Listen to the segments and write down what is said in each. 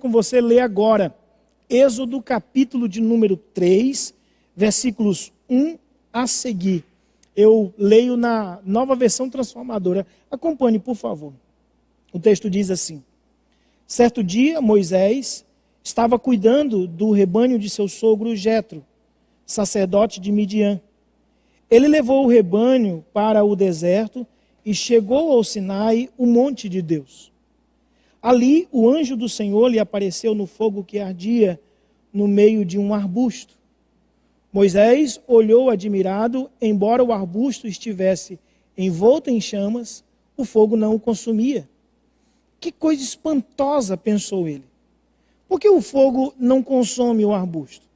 Com você ler agora Êxodo capítulo de número 3, versículos 1 a seguir. Eu leio na Nova Versão Transformadora. Acompanhe, por favor. O texto diz assim: certo dia, Moisés estava cuidando do rebanho de seu sogro Jetro, sacerdote de Midian. Ele levou o rebanho para o deserto e chegou ao Sinai, o monte de Deus. Ali, o anjo do Senhor lhe apareceu no fogo que ardia no meio de um arbusto. Moisés olhou admirado, embora o arbusto estivesse envolto em chamas, o fogo não o consumia. Que coisa espantosa, pensou ele. Por que o fogo não consome o arbusto?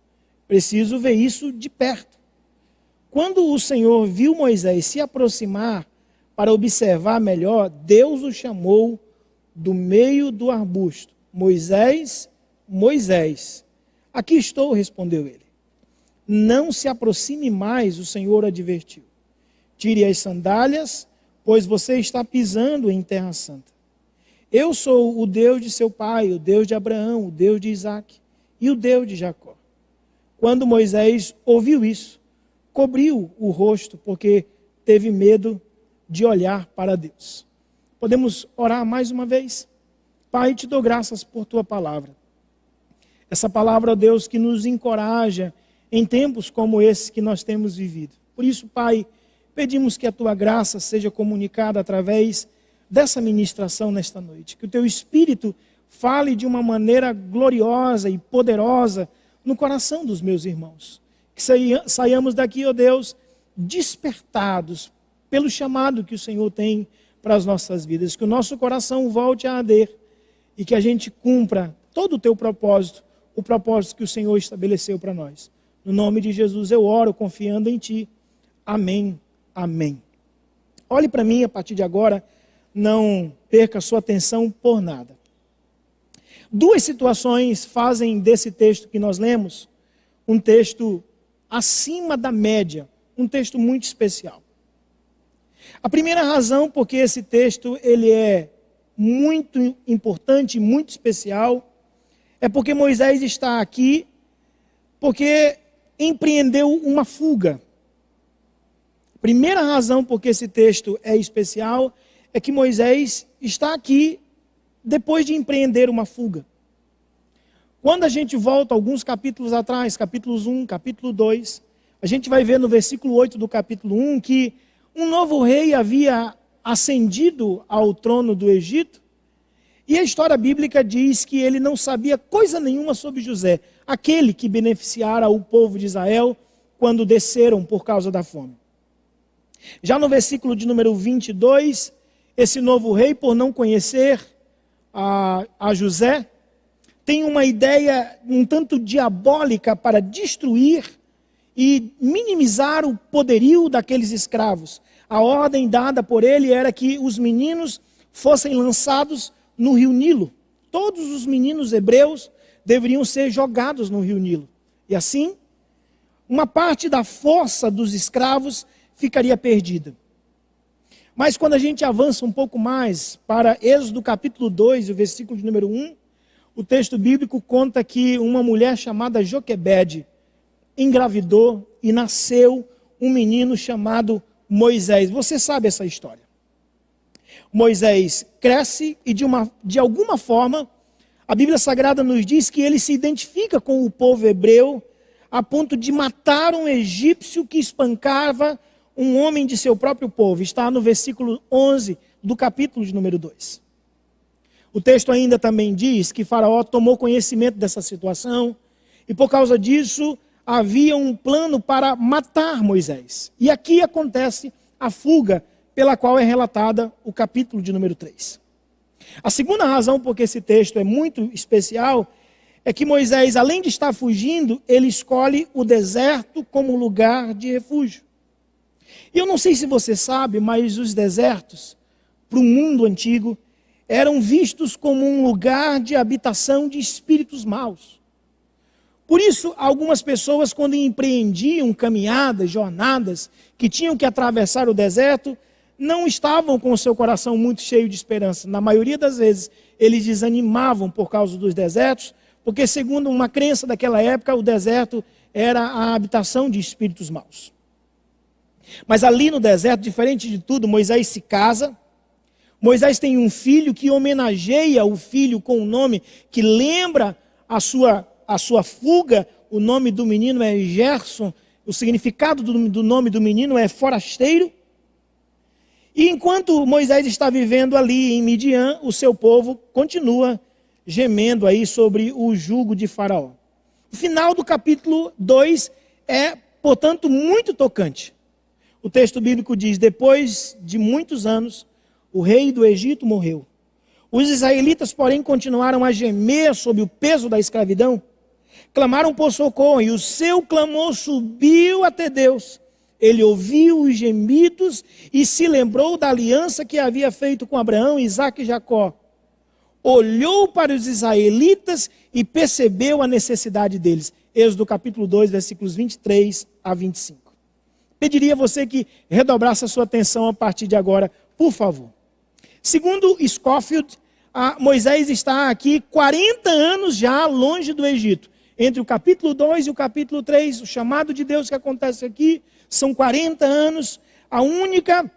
Preciso ver isso de perto. Quando o Senhor viu Moisés se aproximar para observar melhor, Deus o chamou do meio do arbusto. Moisés, Moisés. Aqui estou, respondeu ele. Não se aproxime mais, o Senhor advertiu. Tire as sandálias, pois você está pisando em terra santa. Eu sou o Deus de seu pai, o Deus de Abraão, o Deus de Isaque e o Deus de Jacó. Quando Moisés ouviu isso, cobriu o rosto, porque teve medo de olhar para Deus. Podemos orar mais uma vez? Pai, te dou graças por tua palavra. Essa palavra, ó Deus, que nos encoraja em tempos como esse que nós temos vivido. Por isso, Pai, pedimos que a tua graça seja comunicada através dessa ministração nesta noite. Que o teu Espírito fale de uma maneira gloriosa e poderosa no coração dos meus irmãos. Que saiamos daqui, ó Deus, despertados pelo chamado que o Senhor tem para as nossas vidas. Que o nosso coração volte a arder e que a gente cumpra todo o teu propósito, o propósito que o Senhor estabeleceu para nós. No nome de Jesus eu oro confiando em Ti. Amém, amém. Olhe para mim a partir de agora, não perca sua atenção por nada. Duas situações fazem desse texto que nós lemos um texto acima da média, um texto muito especial. A primeira razão porque esse texto ele é muito importante, muito especial, é porque Moisés está aqui porque empreendeu uma fuga. A primeira razão porque esse texto é especial é que Moisés está aqui depois de empreender uma fuga. Quando a gente volta alguns capítulos atrás, capítulos 1, capítulo 2, a gente vai ver no versículo 8 do capítulo 1 que um novo rei havia ascendido ao trono do Egito, e a história bíblica diz que ele não sabia coisa nenhuma sobre José, aquele que beneficiara o povo de Israel quando desceram por causa da fome. Já no versículo de número 22, esse novo rei, por não conhecer a José, tem uma ideia um tanto diabólica para destruir e minimizar o poderio daqueles escravos. A ordem dada por ele era que os meninos fossem lançados no rio Nilo. Todos os meninos hebreus deveriam ser jogados no rio Nilo. E assim, uma parte da força dos escravos ficaria perdida. Mas quando a gente avança um pouco mais para Êxodo capítulo 2, o versículo de número 1, o texto bíblico conta que uma mulher chamada Joquebede engravidou e nasceu um menino chamado Moisés. Você sabe essa história. Moisés cresce e de alguma forma, a Bíblia Sagrada nos diz que ele se identifica com o povo hebreu a ponto de matar um egípcio que espancava um homem de seu próprio povo. Está no versículo 11 do capítulo de número 2. O texto ainda também diz que Faraó tomou conhecimento dessa situação e por causa disso havia um plano para matar Moisés. E aqui acontece a fuga pela qual é relatada o capítulo de número 3. A segunda razão por que esse texto é muito especial é que Moisés, além de estar fugindo, ele escolhe o deserto como lugar de refúgio. E eu não sei se você sabe, mas os desertos, para o mundo antigo, eram vistos como um lugar de habitação de espíritos maus. Por isso, algumas pessoas, quando empreendiam caminhadas, jornadas, que tinham que atravessar o deserto, não estavam com o seu coração muito cheio de esperança. Na maioria das vezes, eles desanimavam por causa dos desertos, porque segundo uma crença daquela época, o deserto era a habitação de espíritos maus. Mas ali no deserto, diferente de tudo, Moisés se casa. Moisés tem um filho que homenageia o filho com um nome que lembra a sua fuga. O nome do menino é Gerson. O significado do nome do menino é forasteiro. E enquanto Moisés está vivendo ali em Midian, o seu povo continua gemendo aí sobre o jugo de Faraó. O final do capítulo 2 é, portanto, muito tocante. O texto bíblico diz: depois de muitos anos, o rei do Egito morreu. Os israelitas, porém, continuaram a gemer sob o peso da escravidão. Clamaram por socorro e o seu clamor subiu até Deus. Ele ouviu os gemidos e se lembrou da aliança que havia feito com Abraão, Isaque e Jacó. Olhou para os israelitas e percebeu a necessidade deles. Êxodo capítulo 2, versículos 23 a 25. Pediria a você que redobrasse a sua atenção a partir de agora, por favor. Segundo Scofield, Moisés está aqui 40 anos já longe do Egito. Entre o capítulo 2 e o capítulo 3, o chamado de Deus que acontece aqui, são 40 anos. A única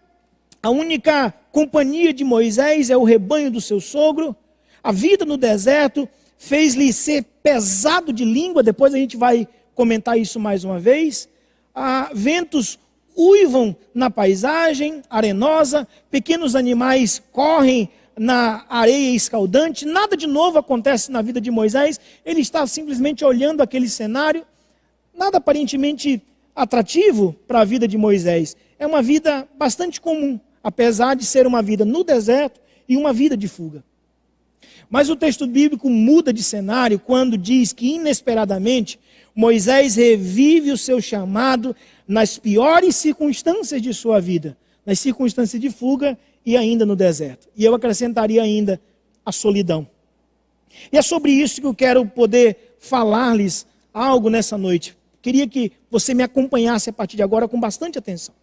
companhia de Moisés é o rebanho do seu sogro. A vida no deserto fez-lhe ser pesado de língua, depois a gente vai comentar isso mais uma vez. Ventos uivam na paisagem arenosa, pequenos animais correm na areia escaldante, nada de novo acontece na vida de Moisés, ele está simplesmente olhando aquele cenário, nada aparentemente atrativo para a vida de Moisés. É uma vida bastante comum, apesar de ser uma vida no deserto e uma vida de fuga. Mas o texto bíblico muda de cenário quando diz que inesperadamente Moisés revive o seu chamado nas piores circunstâncias de sua vida, nas circunstâncias de fuga e ainda no deserto. E eu acrescentaria ainda a solidão. E é sobre isso que eu quero poder falar-lhes algo nessa noite. Queria que você me acompanhasse a partir de agora com bastante atenção.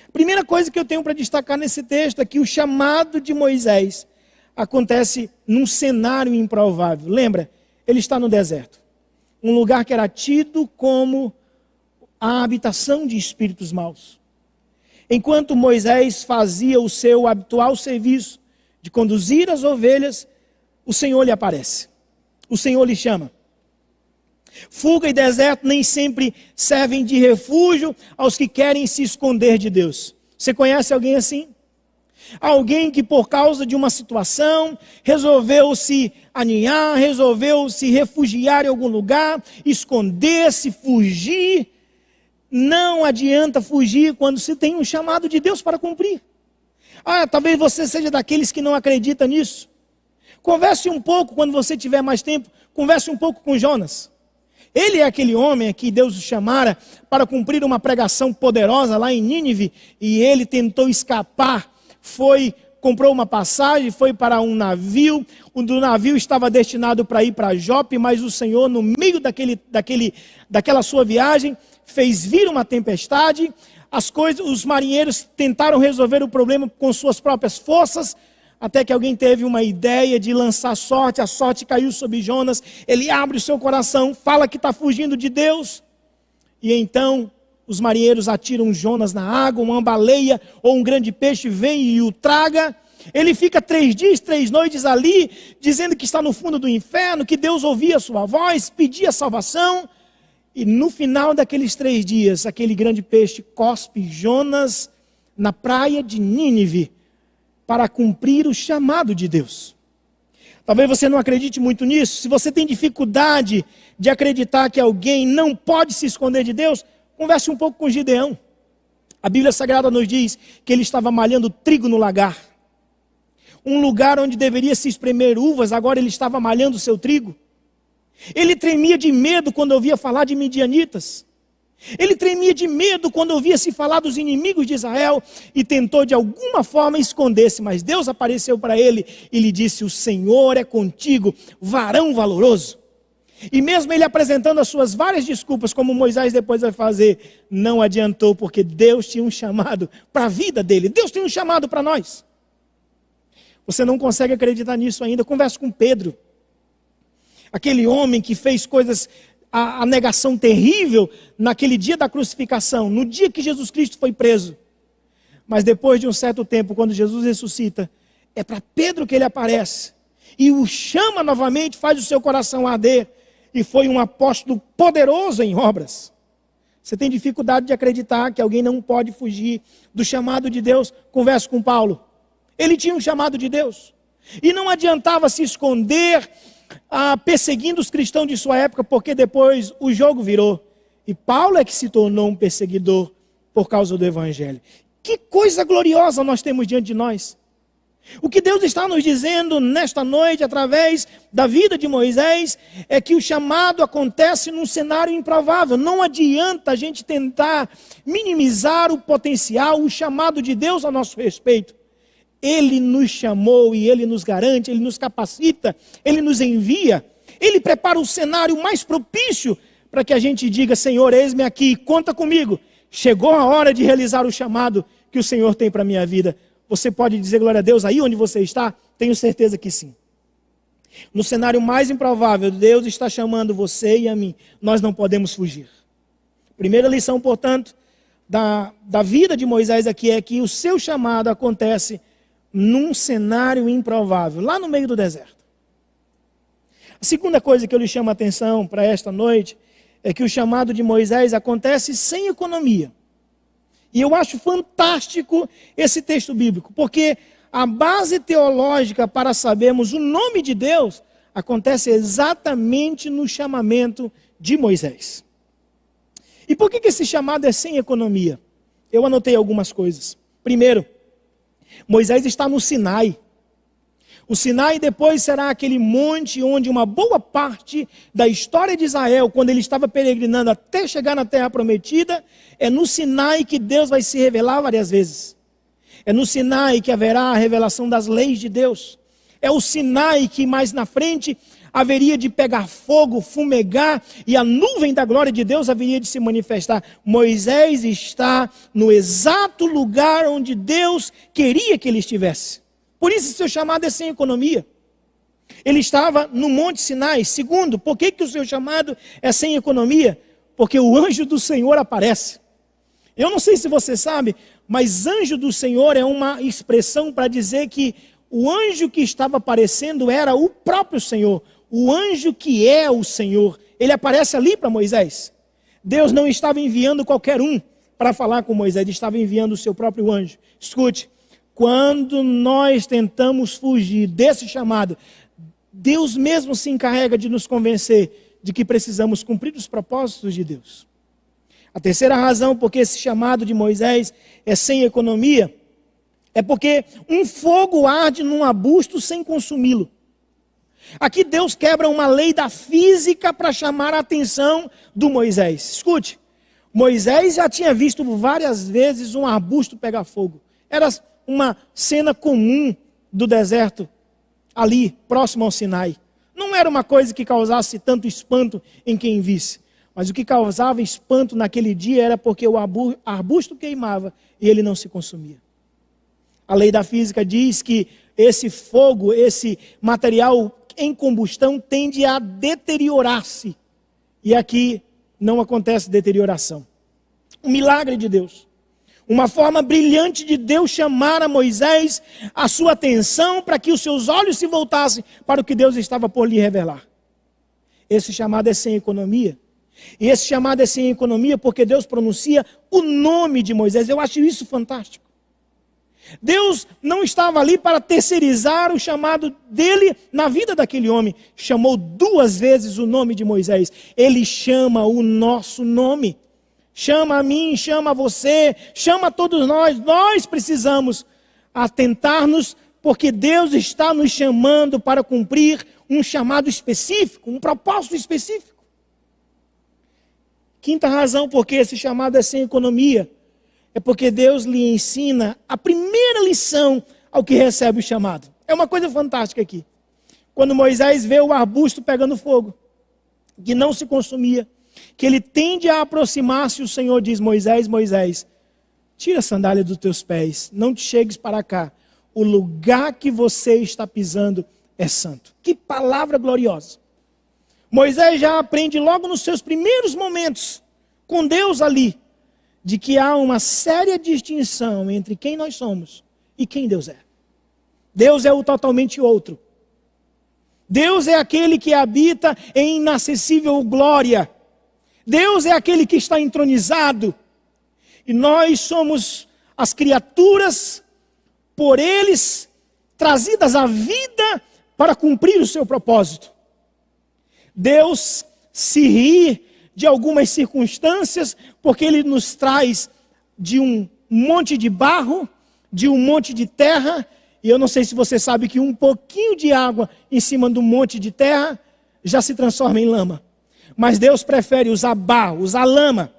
A primeira coisa que eu tenho para destacar nesse texto é que o chamado de Moisés acontece num cenário improvável. Lembra? Ele está no deserto. Um lugar que era tido como a habitação de espíritos maus. Enquanto Moisés fazia o seu habitual serviço de conduzir as ovelhas, o Senhor lhe aparece. O Senhor lhe chama. Fuga e deserto nem sempre servem de refúgio aos que querem se esconder de Deus. Você conhece alguém assim? Alguém que por causa de uma situação resolveu se aninhar, resolveu se refugiar em algum lugar, esconder-se, fugir. Não adianta fugir quando se tem um chamado de Deus para cumprir. Talvez você seja daqueles que não acreditam nisso. Converse um pouco, quando você tiver mais tempo, converse um pouco com Jonas. Ele é aquele homem que Deus o chamara para cumprir uma pregação poderosa lá em Nínive, e ele tentou escapar. Comprou uma passagem, foi para um navio, o do navio estava destinado para ir para Jope, mas o Senhor, no meio daquela sua viagem, fez vir uma tempestade. Os marinheiros tentaram resolver o problema com suas próprias forças, até que alguém teve uma ideia de lançar sorte, a sorte caiu sobre Jonas, ele abre o seu coração, fala que está fugindo de Deus, e então os marinheiros atiram Jonas na água, uma baleia ou um grande peixe vem e o traga. Ele fica 3 dias, 3 noites ali, dizendo que está no fundo do inferno, que Deus ouvia a sua voz, pedia salvação. E no final daqueles 3 dias, aquele grande peixe cospe Jonas na praia de Nínive para cumprir o chamado de Deus. Talvez você não acredite muito nisso. Se você tem dificuldade de acreditar que alguém não pode se esconder de Deus, converse um pouco com Gideão. A Bíblia Sagrada nos diz que ele estava malhando trigo no lagar. Um lugar onde deveria se espremer uvas, agora ele estava malhando o seu trigo. Ele tremia de medo quando ouvia falar de midianitas. Ele tremia de medo quando ouvia se falar dos inimigos de Israel e tentou de alguma forma esconder-se, mas Deus apareceu para ele e lhe disse: o Senhor é contigo, varão valoroso. E mesmo ele apresentando as suas várias desculpas, como Moisés depois vai fazer, não adiantou, porque Deus tinha um chamado para a vida dele. Deus tem um chamado para nós. Você não consegue acreditar nisso ainda? Converse com Pedro. Aquele homem que fez coisas, a negação terrível naquele dia da crucificação, no dia que Jesus Cristo foi preso. Mas depois de um certo tempo, quando Jesus ressuscita, é para Pedro que ele aparece. E o chama novamente, faz o seu coração arder. E foi um apóstolo poderoso em obras. Você tem dificuldade de acreditar que alguém não pode fugir do chamado de Deus? Converse com Paulo. Ele tinha um chamado de Deus. E não adiantava se esconder, perseguindo os cristãos de sua época, porque depois o jogo virou. E Paulo é que se tornou um perseguidor por causa do evangelho. Que coisa gloriosa nós temos diante de nós. O que Deus está nos dizendo nesta noite, através da vida de Moisés, é que o chamado acontece num cenário improvável. Não adianta a gente tentar minimizar o potencial, o chamado de Deus a nosso respeito. Ele nos chamou e Ele nos garante, Ele nos capacita, Ele nos envia. Ele prepara o cenário mais propício para que a gente diga: Senhor, eis-me aqui, conta comigo. Chegou a hora de realizar o chamado que o Senhor tem para a minha vida. Você pode dizer glória a Deus aí onde você está? Tenho certeza que sim. No cenário mais improvável, Deus está chamando você e a mim. Nós não podemos fugir. Primeira lição, portanto, da vida de Moisés aqui é que o seu chamado acontece num cenário improvável, lá no meio do deserto. A segunda coisa que eu lhe chamo a atenção para esta noite é que o chamado de Moisés acontece sem economia. E eu acho fantástico esse texto bíblico, porque a base teológica para sabermos o nome de Deus acontece exatamente no chamamento de Moisés. E por que esse chamado é sem economia? Eu anotei algumas coisas. Primeiro, Moisés está no Sinai. O Sinai depois será aquele monte onde uma boa parte da história de Israel, quando ele estava peregrinando até chegar na terra prometida, é no Sinai que Deus vai se revelar várias vezes. É no Sinai que haverá a revelação das leis de Deus. É o Sinai que mais na frente haveria de pegar fogo, fumegar, e a nuvem da glória de Deus haveria de se manifestar. Moisés está no exato lugar onde Deus queria que ele estivesse. Por isso seu chamado é sem economia. Ele estava no Monte Sinai. Segundo, por que o seu chamado é sem economia? Porque o anjo do Senhor aparece. Eu não sei se você sabe, mas anjo do Senhor é uma expressão para dizer que o anjo que estava aparecendo era o próprio Senhor. O anjo que é o Senhor. Ele aparece ali para Moisés. Deus não estava enviando qualquer um para falar com Moisés. Ele estava enviando o seu próprio anjo. Escute. Quando nós tentamos fugir desse chamado, Deus mesmo se encarrega de nos convencer de que precisamos cumprir os propósitos de Deus. A terceira razão porque esse chamado de Moisés é sem economia, é porque um fogo arde num arbusto sem consumi-lo. Aqui Deus quebra uma lei da física para chamar a atenção do Moisés. Escute, Moisés já tinha visto várias vezes um arbusto pegar fogo. Era uma cena comum do deserto, ali, próximo ao Sinai. Não era uma coisa que causasse tanto espanto em quem visse. Mas o que causava espanto naquele dia era porque o arbusto queimava e ele não se consumia. A lei da física diz que esse fogo, esse material em combustão tende a deteriorar-se. E aqui não acontece deterioração. Um milagre de Deus. Uma forma brilhante de Deus chamar a Moisés a sua atenção para que os seus olhos se voltassem para o que Deus estava por lhe revelar. Esse chamado é sem economia. E esse chamado é sem economia porque Deus pronuncia o nome de Moisés. Eu acho isso fantástico. Deus não estava ali para terceirizar o chamado dele na vida daquele homem. Chamou 2 vezes o nome de Moisés. Ele chama o nosso nome. Chama a mim, chama a você, chama a todos nós. Nós precisamos atentar-nos, porque Deus está nos chamando para cumprir um chamado específico, um propósito específico. Quinta razão porque esse chamado é sem economia, é porque Deus lhe ensina a primeira lição ao que recebe o chamado. É uma coisa fantástica aqui. Quando Moisés vê o arbusto pegando fogo, que não se consumia, que ele tende a aproximar-se, o Senhor diz: Moisés, Moisés, tira a sandália dos teus pés, não te chegues para cá, o lugar que você está pisando é santo. Que palavra gloriosa! Moisés já aprende logo nos seus primeiros momentos com Deus ali, de que há uma séria distinção entre quem nós somos e quem Deus é. Deus é o totalmente outro. Deus é aquele que habita em inacessível glória. Deus é aquele que está entronizado. E nós somos as criaturas, por eles, trazidas à vida para cumprir o seu propósito. Deus se ri de algumas circunstâncias, porque Ele nos traz de um monte de barro, de um monte de terra, e eu não sei se você sabe que um pouquinho de água em cima do monte de terra já se transforma em lama. Mas Deus prefere usar barro, usar lama,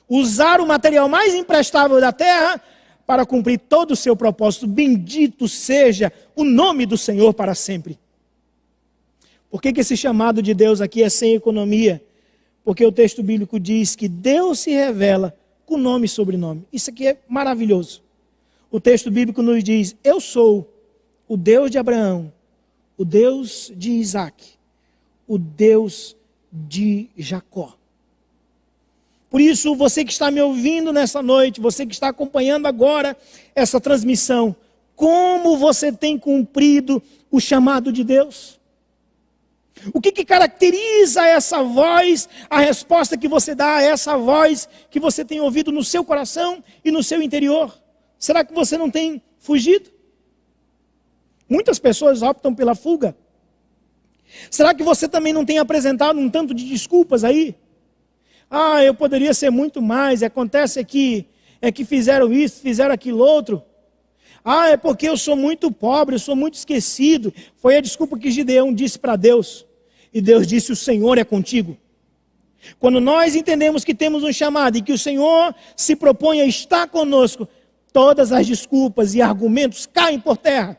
usar o material mais imprestável da terra para cumprir todo o seu propósito. Bendito seja o nome do Senhor para sempre. Por que esse chamado de Deus aqui é sem economia? Porque o texto bíblico diz que Deus se revela com nome e sobrenome. Isso aqui é maravilhoso. O texto bíblico nos diz: eu sou o Deus de Abraão, o Deus de Isaac, o Deus de Jacó. Por isso, você que está me ouvindo nessa noite, você que está acompanhando agora essa transmissão, como você tem cumprido o chamado de Deus? O que caracteriza essa voz, a resposta que você dá a essa voz que você tem ouvido no seu coração e no seu interior? Será que você não tem fugido? Muitas pessoas optam pela fuga. Será que você também não tem apresentado um tanto de desculpas aí? Ah, eu poderia ser muito mais, acontece aqui, é que fizeram isso, fizeram aquilo outro. Ah, é porque eu sou muito pobre, eu sou muito esquecido. Foi a desculpa que Gideão disse para Deus. E Deus disse: o Senhor é contigo. Quando nós entendemos que temos um chamado e que o Senhor se propõe a estar conosco, todas as desculpas e argumentos caem por terra.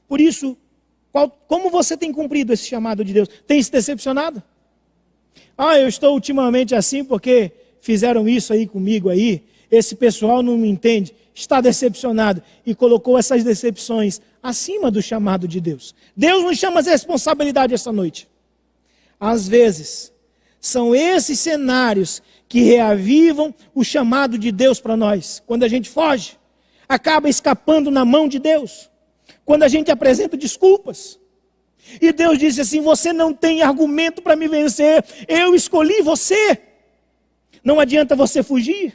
Por isso, como você tem cumprido esse chamado de Deus? Tem se decepcionado? Ah, eu estou ultimamente assim porque fizeram isso aí comigo aí. Esse pessoal não me entende. Está decepcionado e colocou essas decepções acima do chamado de Deus. Deus nos chama de responsabilidade esta noite. Às vezes, são esses cenários que reavivam o chamado de Deus para nós. Quando a gente foge, acaba escapando na mão de Deus. Quando a gente apresenta desculpas. E Deus disse assim: você não tem argumento para me vencer, eu escolhi você. Não adianta você fugir.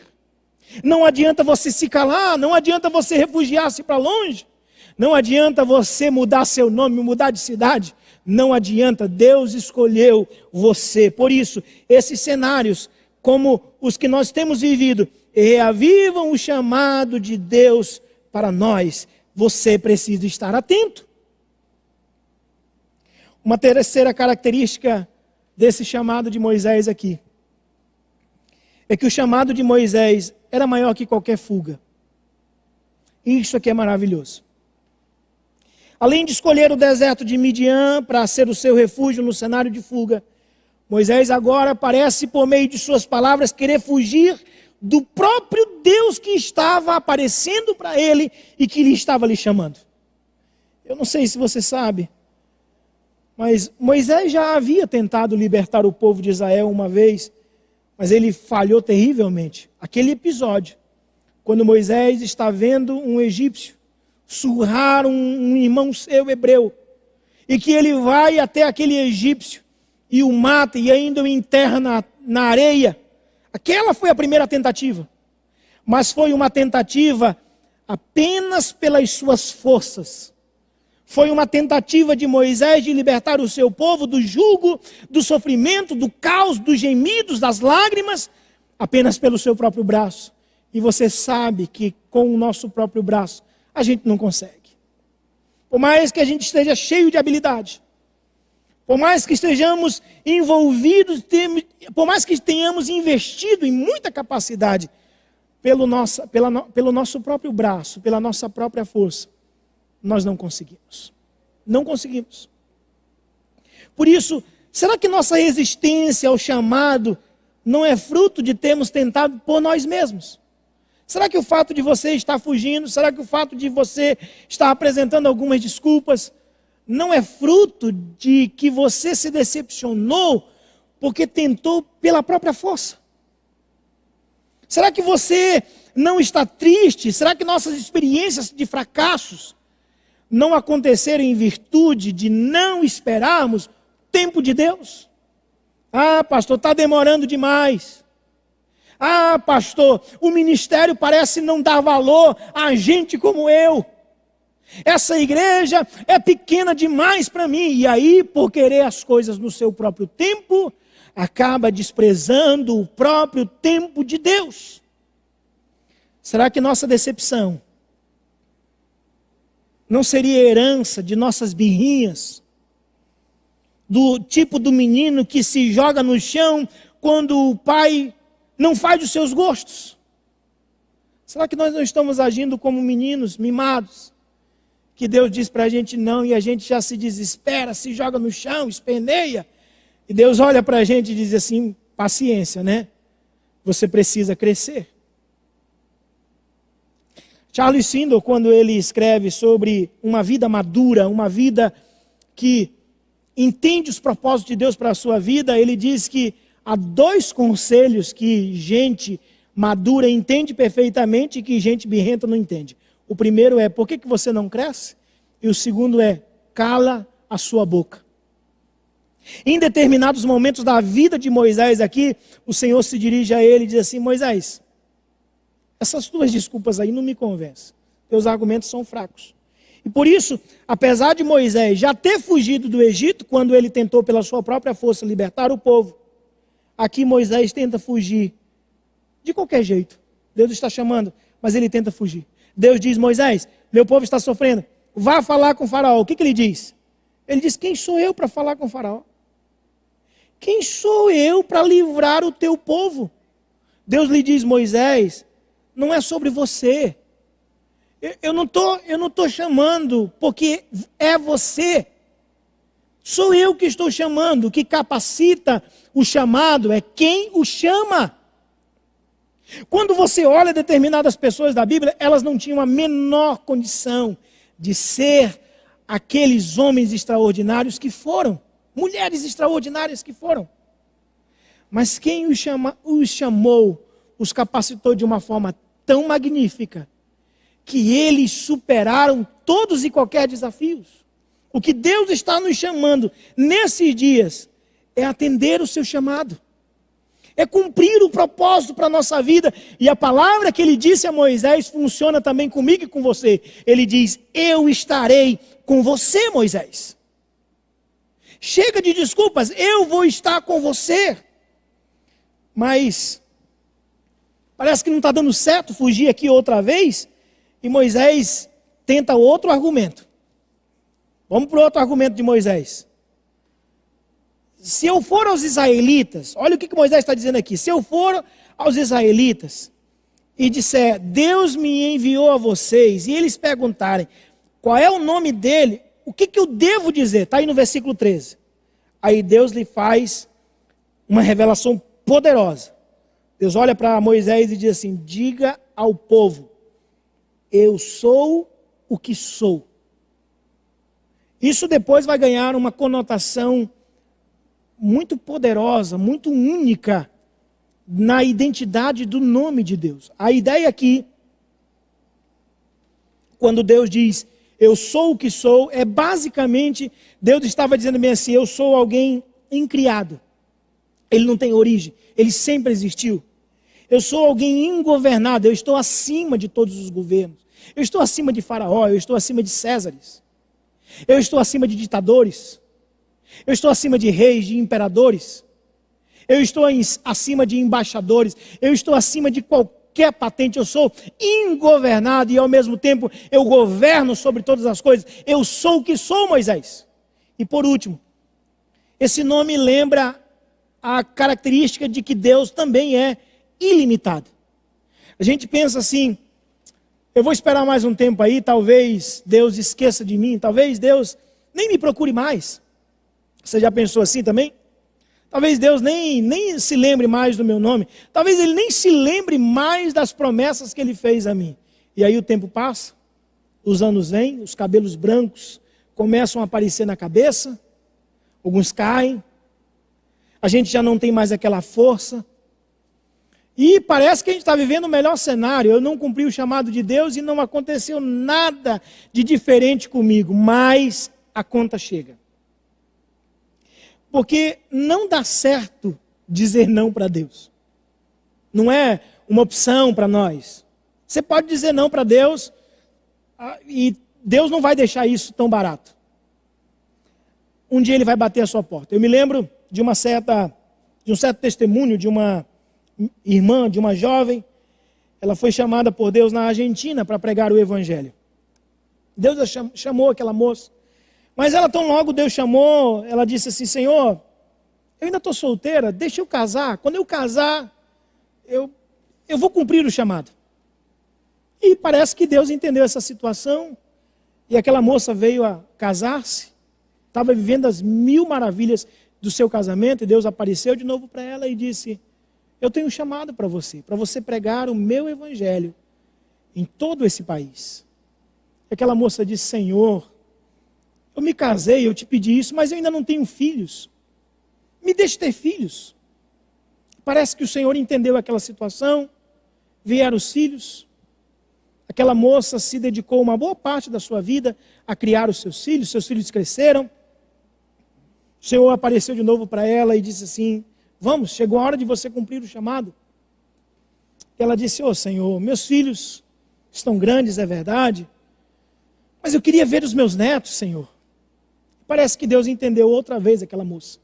Não adianta você se calar, não adianta você refugiar-se para longe. Não adianta você mudar seu nome, mudar de cidade. Não adianta, Deus escolheu você. Por isso, esses cenários, como os que nós temos vivido, reavivam o chamado de Deus para nós. Você precisa estar atento. Uma terceira característica desse chamado de Moisés aqui é que o chamado de Moisés era maior que qualquer fuga. Isso aqui é maravilhoso. Além de escolher o deserto de Midian para ser o seu refúgio no cenário de fuga, Moisés agora parece, por meio de suas palavras, querer fugir do próprio Deus que estava aparecendo para ele e que lhe estava lhe chamando. Eu não sei se você sabe, mas Moisés já havia tentado libertar o povo de Israel uma vez, mas ele falhou terrivelmente. Aquele episódio, quando Moisés está vendo um egípcio surrar um irmão seu hebreu, e que ele vai até aquele egípcio e o mata e ainda o enterra na areia. Aquela foi a primeira tentativa, mas foi uma tentativa apenas pelas suas forças. Foi uma tentativa de Moisés de libertar o seu povo do jugo, do sofrimento, do caos, dos gemidos, das lágrimas, apenas pelo seu próprio braço. E você sabe que com o nosso próprio braço a gente não consegue. Por mais que a gente esteja cheio de habilidade, por mais que estejamos envolvidos, por mais que tenhamos investido em muita capacidade pelo nosso próprio braço, pela nossa própria força, nós não conseguimos. Não conseguimos. Por isso, Será que nossa resistência ao chamado não é fruto de termos tentado por nós mesmos? Será que o fato de você estar fugindo, será que o fato de você estar apresentando algumas desculpas, não é fruto de que você se decepcionou porque tentou pela própria força? Será que você não está triste? Será que nossas experiências de fracassos não aconteceram em virtude de não esperarmos o tempo de Deus? Ah, pastor, está demorando demais. Ah, pastor, o ministério parece não dar valor a gente como eu. Essa igreja é pequena demais para mim. E aí, por querer as coisas no seu próprio tempo, acaba desprezando o próprio tempo de Deus. Será que nossa decepção não seria herança de nossas birrinhas? Do tipo do menino que se joga no chão quando o pai não faz os seus gostos? Será que nós não estamos agindo como meninos mimados? Que Deus diz para a gente não e a gente já se desespera, se joga no chão, esperneia. E Deus olha para a gente e diz assim, paciência, né? Você precisa crescer. Charles Swindoll, quando ele escreve sobre uma vida madura, uma vida que entende os propósitos de Deus para a sua vida, ele diz que há 2 conselhos que gente madura entende perfeitamente e que gente birrenta não entende. O primeiro é, por que você não cresce? E o segundo é, cala a sua boca. Em determinados momentos da vida de Moisés aqui, o Senhor se dirige a ele e diz assim, Moisés, essas tuas desculpas aí não me convencem. Teus argumentos são fracos. E por isso, apesar de Moisés já ter fugido do Egito, quando ele tentou pela sua própria força libertar o povo, aqui Moisés tenta fugir de qualquer jeito. Deus está chamando, mas ele tenta fugir. Deus diz, Moisés, meu povo está sofrendo, vá falar com o faraó. O que ele diz? Ele diz, quem sou eu para falar com o faraó? Quem sou eu para livrar o teu povo? Deus lhe diz, Moisés, não é sobre você. Eu não tô chamando porque é você. Sou eu que estou chamando. O que capacita o chamado é quem o chama. Quando você olha determinadas pessoas da Bíblia, elas não tinham a menor condição de ser aqueles homens extraordinários que foram. Mulheres extraordinárias que foram. Mas quem os chamou, os capacitou de uma forma tão magnífica, que eles superaram todos e qualquer desafios. O que Deus está nos chamando nesses dias é atender o seu chamado. É cumprir o propósito para a nossa vida. E a palavra que ele disse a Moisés funciona também comigo e com você. Ele diz, eu estarei com você, Moisés. Chega de desculpas, eu vou estar com você. Mas parece que não está dando certo fugir aqui outra vez. E Moisés tenta outro argumento. Vamos para o outro argumento de Moisés. Se eu for aos israelitas, olha o que Moisés está dizendo aqui. Se eu for aos israelitas e disser, Deus me enviou a vocês, e eles perguntarem qual é o nome dele, o que eu devo dizer? Está aí no versículo 13. Aí Deus lhe faz uma revelação poderosa. Deus olha para Moisés e diz assim, diga ao povo, eu sou o que sou. Isso depois vai ganhar uma conotação muito poderosa, muito única na identidade do nome de Deus. A ideia aqui, quando Deus diz, eu sou o que sou, é basicamente, Deus estava dizendo bem assim, eu sou alguém incriado. Ele não tem origem, ele sempre existiu. Eu sou alguém ingovernado, eu estou acima de todos os governos. Eu estou acima de Faraó, eu estou acima de Césares. Eu estou acima de ditadores. Eu estou acima de reis, de imperadores. Eu estou acima de embaixadores. Eu estou acima de qualquer patente. Eu sou ingovernado e ao mesmo tempo eu governo sobre todas as coisas. Eu sou o que sou, Moisés. E por último, esse nome lembra a característica de que Deus também é ilimitado. A gente pensa assim, eu vou esperar mais um tempo aí, talvez Deus esqueça de mim, talvez Deus nem me procure mais. Você já pensou assim também? Talvez Deus nem se lembre mais do meu nome. Talvez Ele nem se lembre mais das promessas que Ele fez a mim. E aí o tempo passa, os anos vêm, os cabelos brancos começam a aparecer na cabeça, alguns caem, a gente já não tem mais aquela força. E parece que a gente está vivendo o melhor cenário. Eu não cumpri o chamado de Deus e não aconteceu nada de diferente comigo. Mas a conta chega. Porque não dá certo dizer não para Deus. Não é uma opção para nós. Você pode dizer não para Deus e Deus não vai deixar isso tão barato. Um dia Ele vai bater a sua porta. Eu me lembro de um certo testemunho de uma irmã, de uma jovem. Ela foi chamada por Deus na Argentina para pregar o Evangelho. Deus chamou aquela moça. Mas ela, tão logo Deus chamou, ela disse assim: Senhor, eu ainda estou solteira, deixa eu casar. Quando eu casar, eu vou cumprir o chamado. E parece que Deus entendeu essa situação. E aquela moça veio a casar-se. Estava vivendo as 1000 maravilhas do seu casamento. E Deus apareceu de novo para ela e disse: eu tenho um chamado para você pregar o meu evangelho em todo esse país. E aquela moça disse: Senhor, eu me casei, eu te pedi isso, mas eu ainda não tenho filhos. Me deixe ter filhos. Parece que o Senhor entendeu aquela situação, vieram os filhos. Aquela moça se dedicou uma boa parte da sua vida a criar os seus filhos cresceram. O Senhor apareceu de novo para ela e disse assim: vamos, chegou a hora de você cumprir o chamado. Ela disse: ô Senhor, meus filhos estão grandes, é verdade, mas eu queria ver os meus netos, Senhor. Parece que Deus entendeu outra vez aquela moça.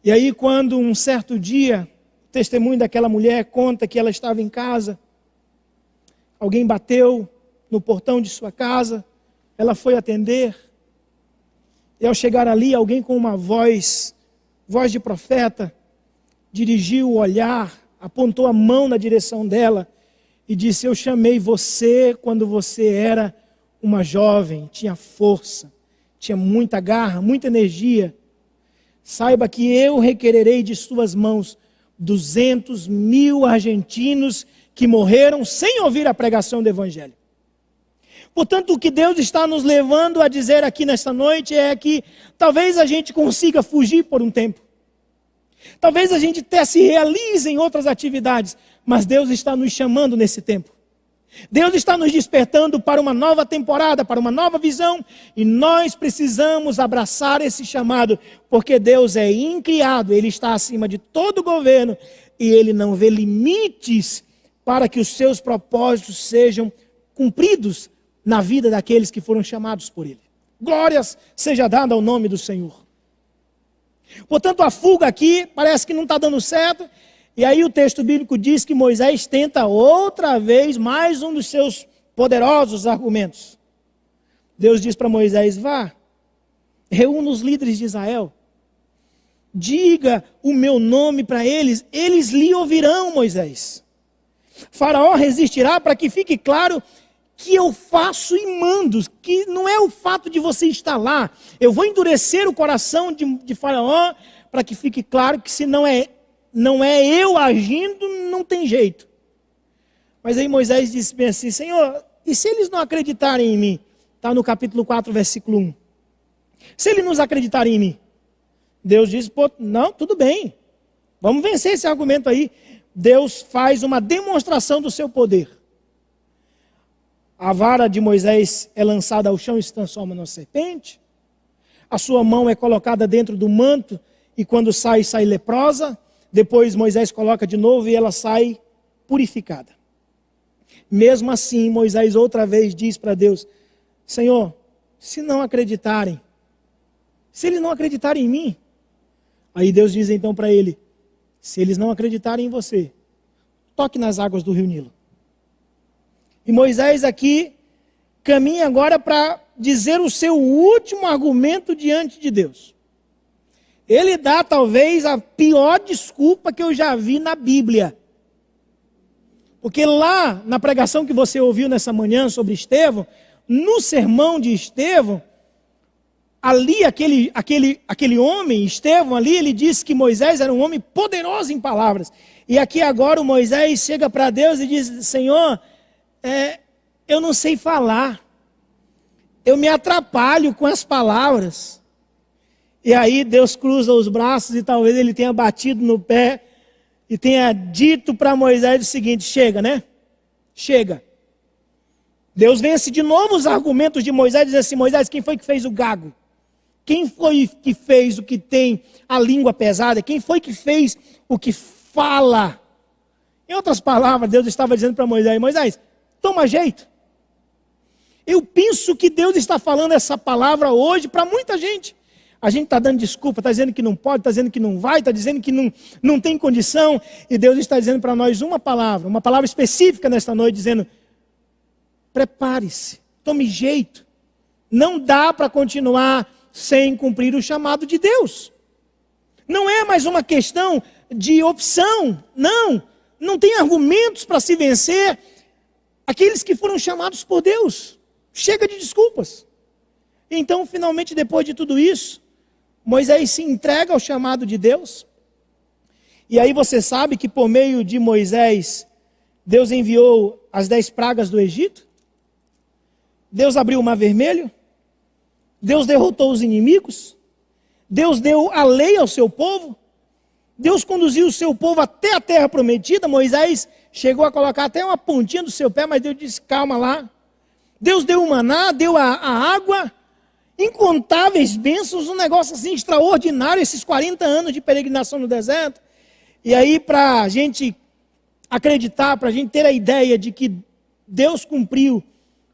E aí, quando um certo dia, o testemunho daquela mulher conta que ela estava em casa, alguém bateu no portão de sua casa, ela foi atender, e ao chegar ali, alguém com uma voz de profeta, dirigiu o olhar, apontou a mão na direção dela e disse: eu chamei você quando você era uma jovem, tinha força, tinha muita garra, muita energia. Saiba que eu requererei de suas mãos 200.000 argentinos que morreram sem ouvir a pregação do Evangelho. Portanto, o que Deus está nos levando a dizer aqui nesta noite é que talvez a gente consiga fugir por um tempo. Talvez a gente até se realize em outras atividades, mas Deus está nos chamando nesse tempo. Deus está nos despertando para uma nova temporada, para uma nova visão, e nós precisamos abraçar esse chamado, porque Deus é incriado, Ele está acima de todo governo, e Ele não vê limites para que os seus propósitos sejam cumpridos na vida daqueles que foram chamados por Ele. Glórias seja dada ao nome do Senhor. Portanto, a fuga aqui parece que não está dando certo. E aí o texto bíblico diz que Moisés tenta outra vez mais um dos seus poderosos argumentos. Deus diz para Moisés: vá, reúna os líderes de Israel. Diga o meu nome para eles, eles lhe ouvirão, Moisés. Faraó resistirá, para que fique claro que eu faço e mando, que não é o fato de você estar lá. Eu vou endurecer o coração de Faraó, para que fique claro que se não é eu agindo, não tem jeito. Mas aí Moisés disse bem assim: Senhor, e se eles não acreditarem em mim? Está no capítulo 4, versículo 1. Se eles não acreditarem em mim? Deus diz: pô, não, tudo bem. Vamos vencer esse argumento aí. Deus faz uma demonstração do seu poder. A vara de Moisés é lançada ao chão e se transforma numa serpente. A sua mão é colocada dentro do manto e quando sai leprosa. Depois Moisés coloca de novo e ela sai purificada. Mesmo assim, Moisés outra vez diz para Deus: Senhor, se não acreditarem, se eles não acreditarem em mim, aí Deus diz então para ele: se eles não acreditarem em você, toque nas águas do rio Nilo. E Moisés aqui caminha agora para dizer o seu último argumento diante de Deus. Ele dá talvez a pior desculpa que eu já vi na Bíblia. Porque lá na pregação que você ouviu nessa manhã sobre Estevão, no sermão de Estevão, ali aquele homem, Estevão ali, ele disse que Moisés era um homem poderoso em palavras. E aqui agora o Moisés chega para Deus e diz: Senhor, eu não sei falar, eu me atrapalho com as palavras. E aí Deus cruza os braços e talvez ele tenha batido no pé e tenha dito para Moisés o seguinte: chega, né? Chega. Deus vence de novo os argumentos de Moisés, diz assim: Moisés, quem foi que fez o gago? Quem foi que fez o que tem a língua pesada? Quem foi que fez o que fala? Em outras palavras, Deus estava dizendo para Moisés: Moisés, toma jeito. Eu penso que Deus está falando essa palavra hoje para muita gente. A gente está dando desculpa, está dizendo que não pode, está dizendo que não vai, está dizendo que não tem condição. E Deus está dizendo para nós uma palavra específica nesta noite, dizendo: prepare-se, tome jeito. Não dá para continuar sem cumprir o chamado de Deus. Não é mais uma questão de opção, não tem argumentos para se vencer aqueles que foram chamados por Deus. Chega de desculpas. Então, finalmente, depois de tudo isso, Moisés se entrega ao chamado de Deus. E aí você sabe que por meio de Moisés, Deus enviou as 10 pragas do Egito. Deus abriu o Mar Vermelho. Deus derrotou os inimigos. Deus deu a lei ao seu povo. Deus conduziu o seu povo até a terra prometida. Moisés chegou a colocar até uma pontinha do seu pé, mas Deus disse: calma lá. Deus deu o maná, deu a água, incontáveis bênçãos, um negócio assim extraordinário, esses 40 anos de peregrinação no deserto. E aí, para a gente acreditar, para a gente ter a ideia de que Deus cumpriu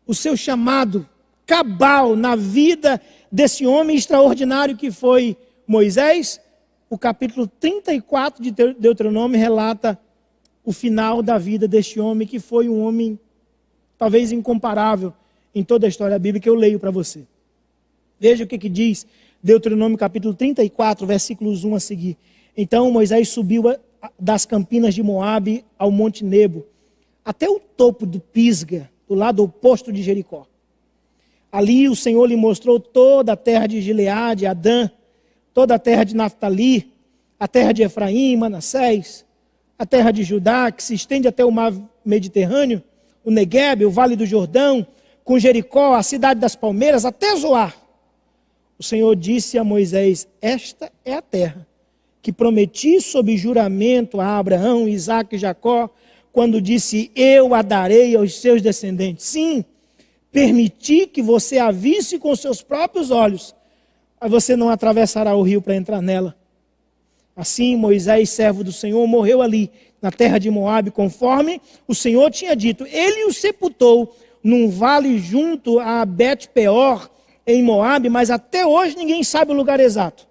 o seu chamado cabal na vida desse homem extraordinário que foi Moisés, o capítulo 34 de Deuteronômio relata o final da vida deste homem, que foi um homem talvez incomparável em toda a história bíblica. Eu leio para você. Veja o que diz Deuteronômio capítulo 34, versículos 1 a seguir. Então Moisés subiu das campinas de Moabe ao monte Nebo, até o topo do Pisga, do lado oposto de Jericó. Ali o Senhor lhe mostrou toda a terra de Gileade, Adã, toda a terra de Naftali, a terra de Efraim, Manassés, a terra de Judá, que se estende até o mar Mediterrâneo, o Neguebe, o vale do Jordão, com Jericó, a cidade das palmeiras, até Zoar. O Senhor disse a Moisés: esta é a terra que prometi sob juramento a Abraão, Isaque e Jacó, quando disse: eu a darei aos seus descendentes. Sim, permiti que você a visse com seus próprios olhos, mas você não atravessará o rio para entrar nela. Assim Moisés, servo do Senhor, morreu ali, na terra de Moabe, conforme o Senhor tinha dito. Ele o sepultou num vale junto a Bet-peor, em Moabe, mas até hoje ninguém sabe o lugar exato.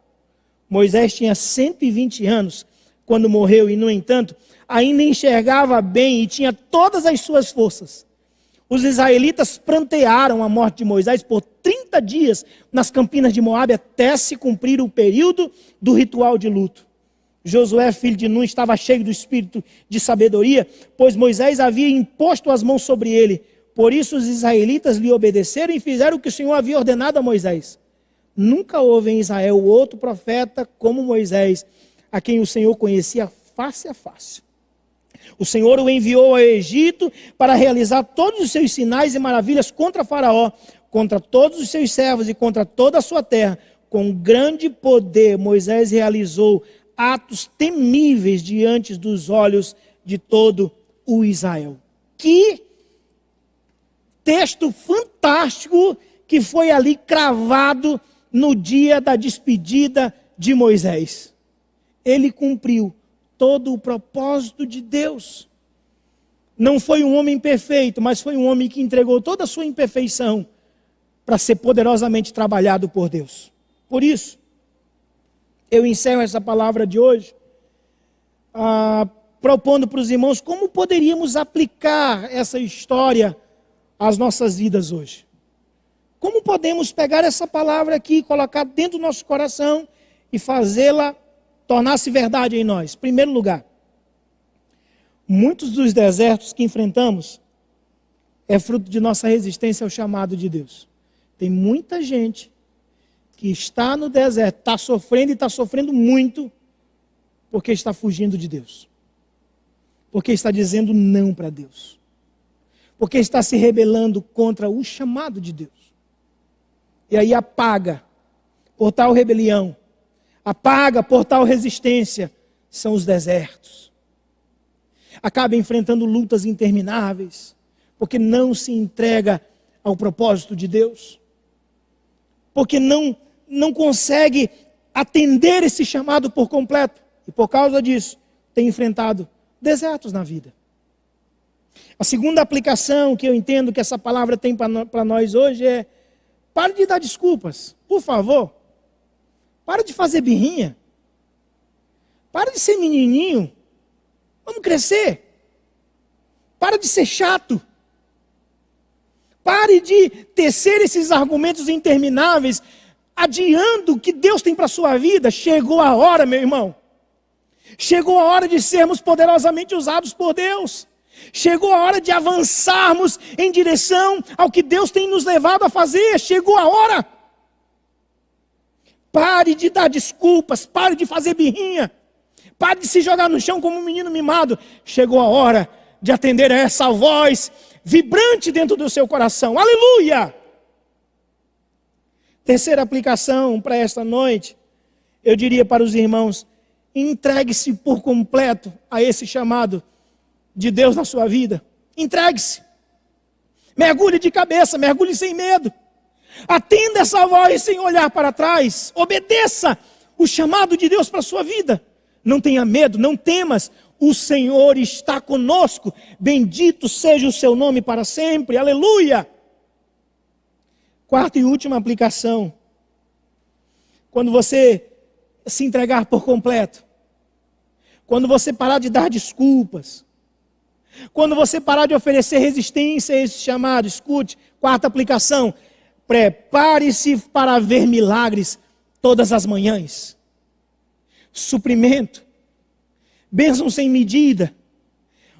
Moisés tinha 120 anos quando morreu e, no entanto, ainda enxergava bem e tinha todas as suas forças. Os israelitas prantearam a morte de Moisés por 30 dias nas campinas de Moabe, até se cumprir o período do ritual de luto. Josué, filho de Nun, estava cheio do espírito de sabedoria, pois Moisés havia imposto as mãos sobre ele. Por isso os israelitas lhe obedeceram e fizeram o que o Senhor havia ordenado a Moisés. Nunca houve em Israel outro profeta como Moisés, a quem o Senhor conhecia face a face. O Senhor o enviou ao Egito para realizar todos os seus sinais e maravilhas contra Faraó, contra todos os seus servos e contra toda a sua terra. Com grande poder, Moisés realizou atos temíveis diante dos olhos de todo o Israel. Que texto fantástico que foi ali cravado no dia da despedida de Moisés. Ele cumpriu todo o propósito de Deus. Não foi um homem perfeito, mas foi um homem que entregou toda a sua imperfeição para ser poderosamente trabalhado por Deus. Por isso, eu encerro essa palavra de hoje, propondo para os irmãos como poderíamos aplicar essa história às nossas vidas hoje. Como podemos pegar essa palavra aqui, colocar dentro do nosso coração e fazê-la tornar-se verdade em nós? Em primeiro lugar, muitos dos desertos que enfrentamos é fruto de nossa resistência ao chamado de Deus. Tem muita gente que está no deserto, está sofrendo e está sofrendo muito, porque está fugindo de Deus. Porque está dizendo não para Deus. Porque está se rebelando contra o chamado de Deus. E aí apaga, por tal rebelião, apaga por tal resistência, são os desertos. Acaba enfrentando lutas intermináveis, porque não se entrega ao propósito de Deus. Porque não consegue atender esse chamado por completo. E por causa disso, tem enfrentado desertos na vida. A segunda aplicação que eu entendo que essa palavra tem para nós hoje é: pare de dar desculpas, por favor. Para de fazer birrinha. Para de ser menininho. Vamos crescer. Para de ser chato. Pare de tecer esses argumentos intermináveis, adiando o que Deus tem para a sua vida. Chegou a hora, meu irmão. Chegou a hora de sermos poderosamente usados por Deus. Chegou a hora de avançarmos em direção ao que Deus tem nos levado a fazer. Chegou a hora. Pare de dar desculpas, pare de fazer birrinha. Pare de se jogar no chão como um menino mimado. Chegou a hora de atender a essa voz vibrante dentro do seu coração. Aleluia! Terceira aplicação para esta noite, eu diria para os irmãos: entregue-se por completo a esse chamado de Deus na sua vida. Entregue-se. Mergulhe de cabeça, mergulhe sem medo. Atenda essa voz sem olhar para trás. Obedeça o chamado de Deus para a sua vida. Não tenha medo, não temas. O Senhor está conosco. Bendito seja o seu nome para sempre. Aleluia! Quarta e última aplicação. Quando você se entregar por completo. Quando você parar de dar desculpas. Quando você parar de oferecer resistência a esse chamado. Escute, quarta aplicação. Prepare-se para ver milagres todas as manhãs. Suprimento. Bênção sem medida.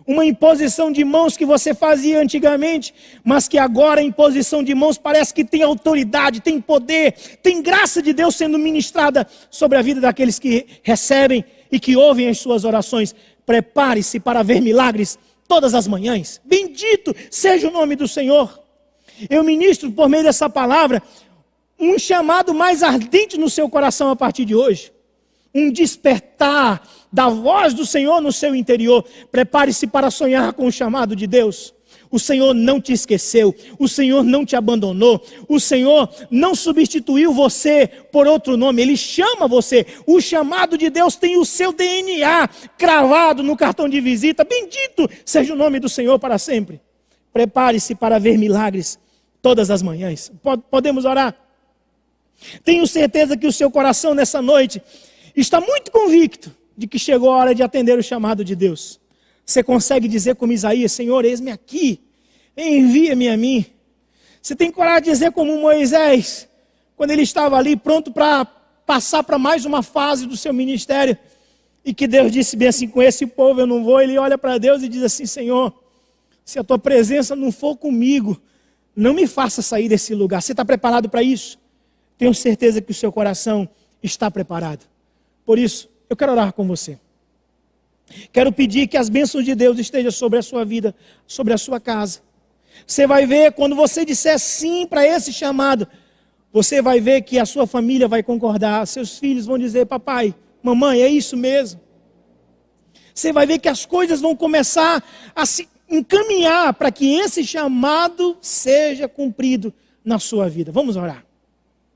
Uma imposição de mãos que você fazia antigamente, mas que agora a imposição de mãos parece que tem autoridade, tem poder, tem graça de Deus sendo ministrada sobre a vida daqueles que recebem e que ouvem as suas orações. Prepare-se para ver milagres todas as manhãs. Bendito seja o nome do Senhor. Eu ministro por meio dessa palavra um chamado mais ardente no seu coração a partir de hoje. Um despertar da voz do Senhor no seu interior. Prepare-se para sonhar com o chamado de Deus. O Senhor não te esqueceu. O Senhor não te abandonou. O Senhor não substituiu você por outro nome. Ele chama você. O chamado de Deus tem o seu DNA cravado no cartão de visita. Bendito seja o nome do Senhor para sempre. Prepare-se para ver milagres todas as manhãs. Podemos orar? Tenho certeza que o seu coração nessa noite está muito convicto de que chegou a hora de atender o chamado de Deus. Você consegue dizer como Isaías: Senhor, eis-me aqui, envia-me a mim. Você tem coragem de dizer como Moisés, quando ele estava ali pronto para passar para mais uma fase do seu ministério, e que Deus disse bem assim: com esse povo eu não vou. Ele olha para Deus e diz assim: Senhor, se a tua presença não for comigo, não me faça sair desse lugar. Você está preparado para isso? Tenho certeza que o seu coração está preparado. Por isso, eu quero orar com você. Quero pedir que as bênçãos de Deus estejam sobre a sua vida, sobre a sua casa. Você vai ver, quando você disser sim para esse chamado, você vai ver que a sua família vai concordar. Seus filhos vão dizer: papai, mamãe, é isso mesmo. Você vai ver que as coisas vão começar a se encaminhar para que esse chamado seja cumprido na sua vida. Vamos orar.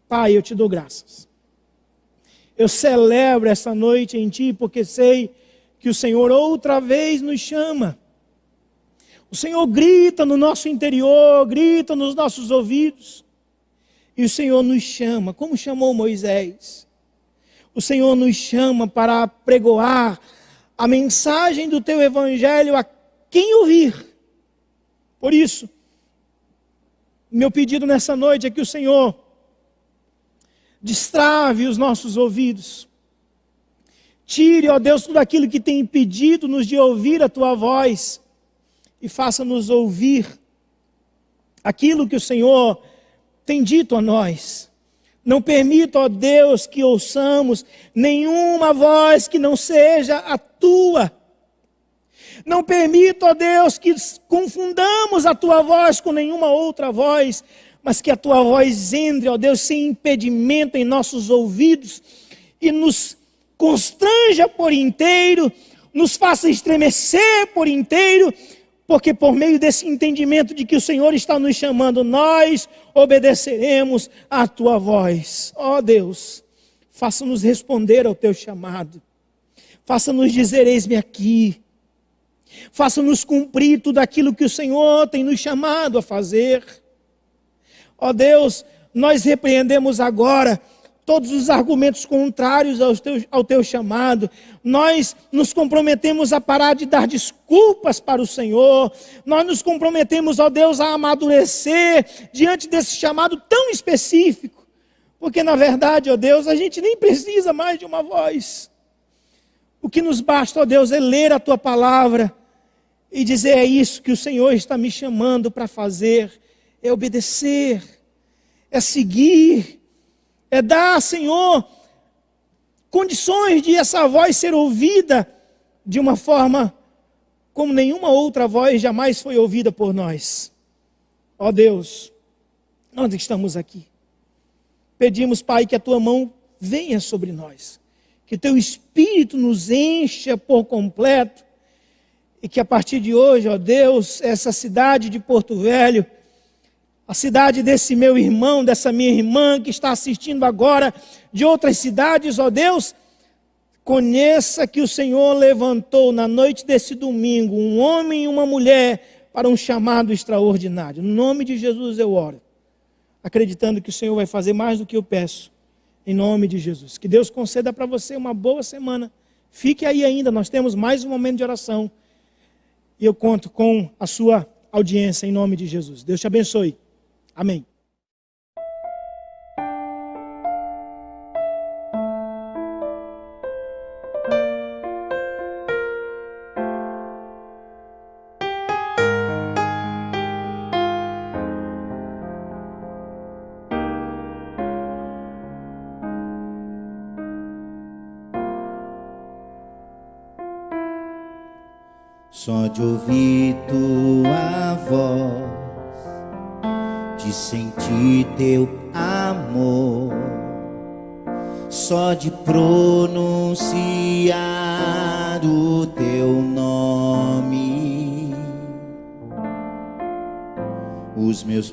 Pai, eu te dou graças. Eu celebro essa noite em Ti, porque sei que o Senhor outra vez nos chama. O Senhor grita no nosso interior, grita nos nossos ouvidos. E o Senhor nos chama, como chamou Moisés. O Senhor nos chama para pregoar a mensagem do Teu Evangelho a quem ouvir. Por isso, meu pedido nessa noite é que o Senhor destrave os nossos ouvidos. Tire, ó Deus, tudo aquilo que tem impedido-nos de ouvir a Tua voz e faça-nos ouvir aquilo que o Senhor tem dito a nós. Não permita, ó Deus, que ouçamos nenhuma voz que não seja a tua. Não permita, ó Deus, que confundamos a tua voz com nenhuma outra voz, mas que a tua voz entre, ó Deus, sem impedimento em nossos ouvidos e nos constranja por inteiro, nos faça estremecer por inteiro, porque por meio desse entendimento de que o Senhor está nos chamando, nós obedeceremos à tua voz. Ó Deus, faça-nos responder ao teu chamado, faça-nos dizer: eis-me aqui. Faça-nos cumprir tudo aquilo que o Senhor tem nos chamado a fazer. Ó Deus, nós repreendemos agora todos os argumentos contrários ao teu chamado. Nós nos comprometemos a parar de dar desculpas para o Senhor. Nós nos comprometemos, ó Deus, a amadurecer diante desse chamado tão específico. Porque na verdade, ó Deus, a gente nem precisa mais de uma voz. O que nos basta, ó Deus, é ler a tua palavra e dizer: é isso que o Senhor está me chamando para fazer. É obedecer, é seguir, é dar, Senhor, condições de essa voz ser ouvida de uma forma como nenhuma outra voz jamais foi ouvida por nós. Ó Deus, nós estamos aqui. Pedimos, Pai, que a tua mão venha sobre nós, que teu Espírito nos encha por completo, e que a partir de hoje, ó Deus, essa cidade de Porto Velho, a cidade desse meu irmão, dessa minha irmã que está assistindo agora, de outras cidades, ó Deus, conheça que o Senhor levantou na noite desse domingo um homem e uma mulher para um chamado extraordinário. No nome de Jesus eu oro, acreditando que o Senhor vai fazer mais do que eu peço, em nome de Jesus. Que Deus conceda para você uma boa semana. Fique aí ainda, nós temos mais um momento de oração. E eu conto com a sua audiência em nome de Jesus. Deus te abençoe. Amém. Só de ouvir tua voz, de sentir teu amor, só de pronunciar o teu nome, os meus